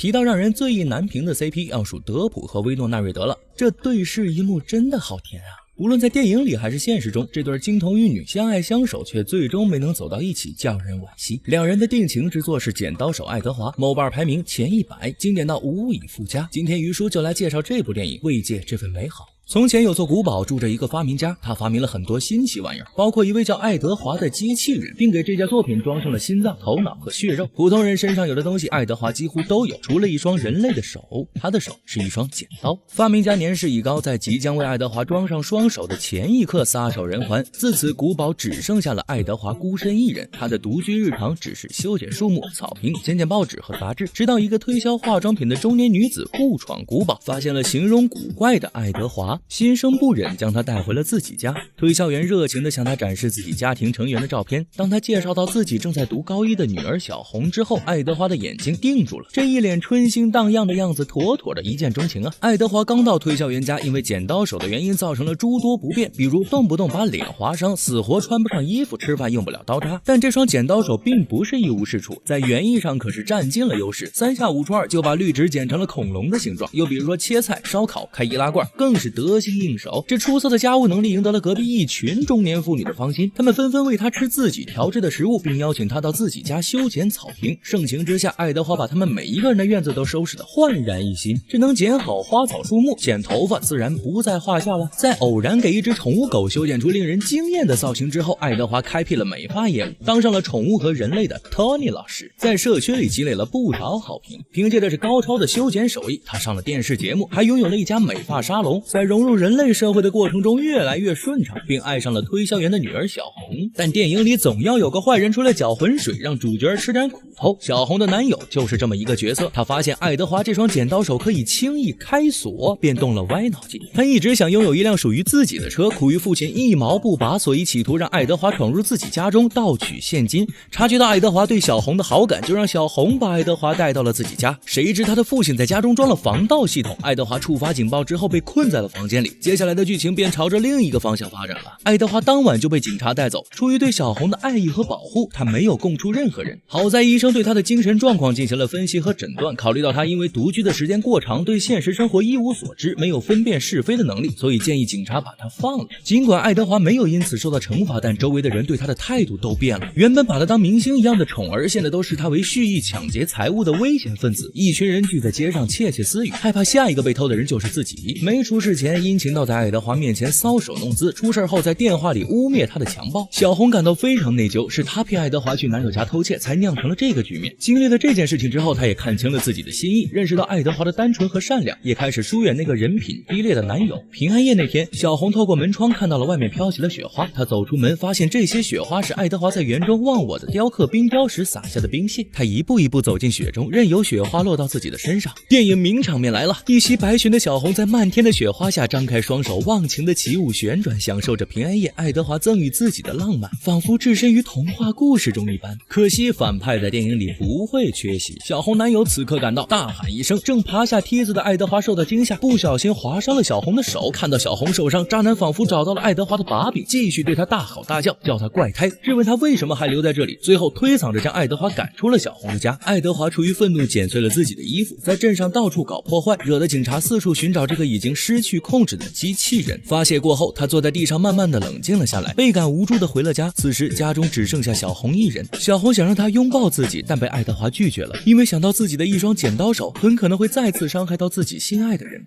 提到让人最意难平的 CP， 要数德普和薇诺娜瑞德了。这对视一幕真的好甜啊！无论在电影里还是现实中，这对金童玉女相爱相守，却最终没能走到一起，叫人惋惜。两人的定情之作是《剪刀手爱德华》，某瓣排名前100，经典到无以复加。今天于叔就来介绍这部电影，慰藉这份美好。从前有座古堡，住着一个发明家，他发明了很多新奇玩意儿，包括一位叫爱德华的机器人，并给这件作品装上了心脏、头脑和血肉。普通人身上有的东西，爱德华几乎都有，除了一双人类的手，他的手是一双剪刀。发明家年事已高，在即将为爱德华装上双手的前一刻撒手人寰。自此，古堡只剩下了爱德华孤身一人，他的独居日常只是修剪树木、草坪、剪报纸和杂志。直到一个推销化妆品的中年女子误闯古堡，发现了形容古怪的爱德华，心生不忍，将他带回了自己家。推销员热情地向他展示自己家庭成员的照片。当他介绍到自己正在读高1的女儿小红之后，爱德华的眼睛定住了，这一脸春心荡漾的样子，妥妥的一见钟情啊！爱德华刚到推销员家，因为剪刀手的原因造成了诸多不便，比如动不动把脸划伤，死活穿不上衣服，吃饭用不了刀叉。但这双剪刀手并不是一无是处，在园艺上可是占尽了优势，3下5除2就把绿植剪成了恐龙的形状。又比如说切菜、烧烤、开易拉罐，更是得心应手。这出色的家务能力赢得了隔壁一群中年妇女的芳心，他们纷纷为他吃自己调制的食物，并邀请他到自己家修剪草坪。盛情之下，爱德华把他们每一个人的院子都收拾得焕然一新。这能剪好花草树木、剪头发，自然不在话下了。在偶然给一只宠物狗修剪出令人惊艳的造型之后，爱德华开辟了美发业务，当上了宠物和人类的 Tony 老师，在社区里积累了不少好评。凭借着这高超的修剪手艺，他上了电视节目，还拥有了一家美发沙龙。在融入人类社会的过程中越来越顺畅，并爱上了推销员的女儿小红。但电影里总要有个坏人出来搅浑水，让主角吃点苦头。小红的男友就是这么一个角色。他发现爱德华这双剪刀手可以轻易开锁，便动了歪脑筋。他一直想拥有一辆属于自己的车，苦于父亲一毛不拔，所以企图让爱德华闯入自己家中盗取现金。察觉到爱德华对小红的好感，就让小红把爱德华带到了自己家。谁知他的父亲在家中装了防盗系统，爱德华触发警报之后被困在了房间里。接下来的剧情便朝着另一个方向发展了。爱德华当晚就被警察带走，出于对小红的爱意和保护，他没有供出任何人。好在医生对他的精神状况进行了分析和诊断，考虑到他因为独居的时间过长，对现实生活一无所知，没有分辨是非的能力，所以建议警察把他放了。尽管爱德华没有因此受到惩罚，但周围的人对他的态度都变了。原本把他当明星一样的宠儿，现在都视他为蓄意抢劫财物的危险分子。一群人聚在街上窃窃私语，害怕下一个被偷的人就是自己。没出事前殷勤到在爱德华面前搔首弄姿，出事后在电话里污蔑他的强暴。小红感到非常内疚，是他骗爱德华去男友家偷窃，才酿成了这个局面。经历了这件事情之后，他也看清了自己的心意，认识到爱德华的单纯和善良，也开始疏远那个人品低劣的男友。平安夜那天，小红透过门窗看到了外面飘起了雪花，她走出门发现这些雪花是爱德华在园中忘我的雕刻冰雕时撒下的冰屑。她一步一步走进雪中，任由雪花落到自己的身上。电影名场面来了，一袭白裙的小红在漫天的雪花下张开双手，忘情的起舞旋转，享受着平安夜爱德华赠予自己的浪漫，仿佛置身于童话故事中一般。可惜反派在电影里不会缺席。小红男友此刻赶到，大喊一声，正爬下梯子的爱德华受到惊吓，不小心划伤了小红的手。看到小红受伤，渣男仿佛找到了爱德华的把柄，继续对他大吼大叫，叫他怪胎，质问他为什么还留在这里，最后推搡着将爱德华赶出了小红的家。爱德华出于愤怒剪碎了自己的衣服，在镇上到处搞破坏，惹得警察四处寻找这个已经失去控制的机器人。发泄过后，他坐在地上慢慢的冷静了下来，倍感无助的回了家。此时家中只剩下小红一人。小红想让他拥抱自己，但被爱德华拒绝了，因为想到自己的一双剪刀手很可能会再次伤害到自己心爱的人。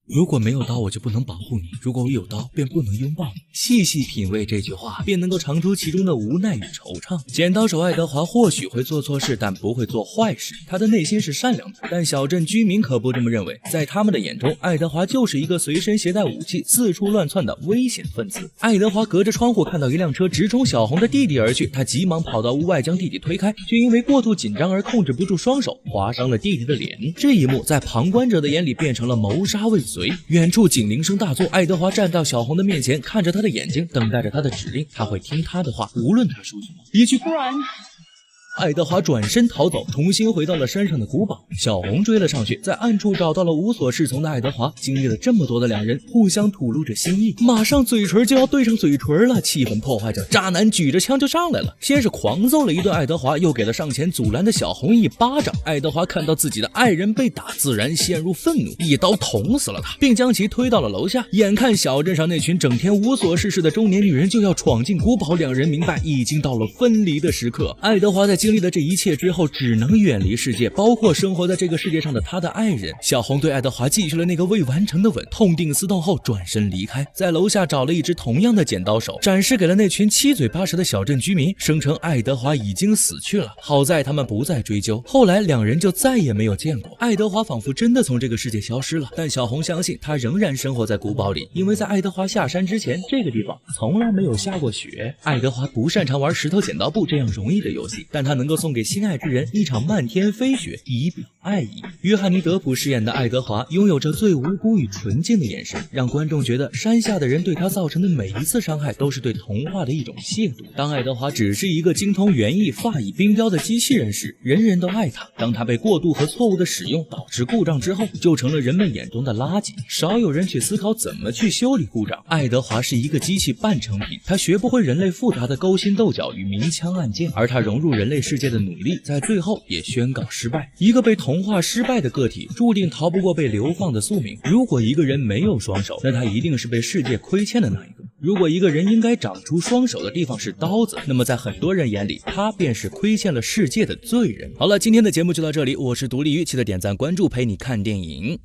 如果没有刀，我就不能保护你；如果我有刀，便不能拥抱你。细细品味这句话，便能够尝出其中的无奈与惆怅。剪刀手爱德华或许会做错事，但不会做坏事。他的内心是善良的，但小镇居民可不这么认为。在他们的眼中，爱德华就是一个随身携带武器、四处乱窜的危险分子。爱德华隔着窗户看到一辆车直冲小红的弟弟而去，他急忙跑到屋外将弟弟推开，却因为过度紧张而控制不住双手，划伤了弟弟的脸。这一幕在旁观者的眼里变成了谋杀未遂。远处警铃声大作，爱德华站到小红的面前，看着她的眼睛，等待着她的指令。他会听她的话，无论她说什么。一句不然爱德华转身逃走，重新回到了山上的古堡。小红追了上去，在暗处找到了无所适从的爱德华。经历了这么多的两人，互相吐露着心意，马上嘴唇就要对上嘴唇了，气氛破坏着。渣男举着枪就上来了，先是狂揍了一顿爱德华，又给了上前阻拦的小红一巴掌。爱德华看到自己的爱人被打，自然陷入愤怒，一刀捅死了他，并将其推到了楼下。眼看小镇上那群整天无所事事的中年女人就要闯进古堡，两人明白已经到了分离的时刻。爱德华在经历了这一切之后，只能远离世界，包括生活在这个世界上的他的爱人。小红对爱德华继续了那个未完成的吻，痛定思痛后转身离开，在楼下找了一只同样的剪刀手，展示给了那群七嘴八舌的小镇居民，声称爱德华已经死去了。好在他们不再追究，后来两人就再也没有见过。爱德华仿佛真的从这个世界消失了，但小红相信他仍然生活在古堡里，因为在爱德华下山之前，这个地方从来没有下过雪。爱德华不擅长玩石头剪刀布这样容易的游戏，但他能够送给心爱之人一场漫天飞雪，以表爱意。约翰尼·德普饰演的爱德华拥有着最无辜与纯净的眼神，让观众觉得山下的人对他造成的每一次伤害都是对童话的一种亵渎。当爱德华只是一个精通园艺、发以冰雕的机器人时，人人都爱他；当他被过度和错误的使用导致故障之后，就成了人们眼中的垃圾，少有人去思考怎么去修理故障。爱德华是一个机器半成品，他学不会人类复杂的勾心斗角与明枪暗箭，而他融入人类世界的努力在最后也宣告失败。一个被同化失败的个体注定逃不过被流放的宿命。如果一个人没有双手，那他一定是被世界亏欠的那一个。如果一个人应该长出双手的地方是刀子，那么在很多人眼里，他便是亏欠了世界的罪人。好了，今天的节目就到这里，我是独立鱼，记得点赞关注，陪你看电影。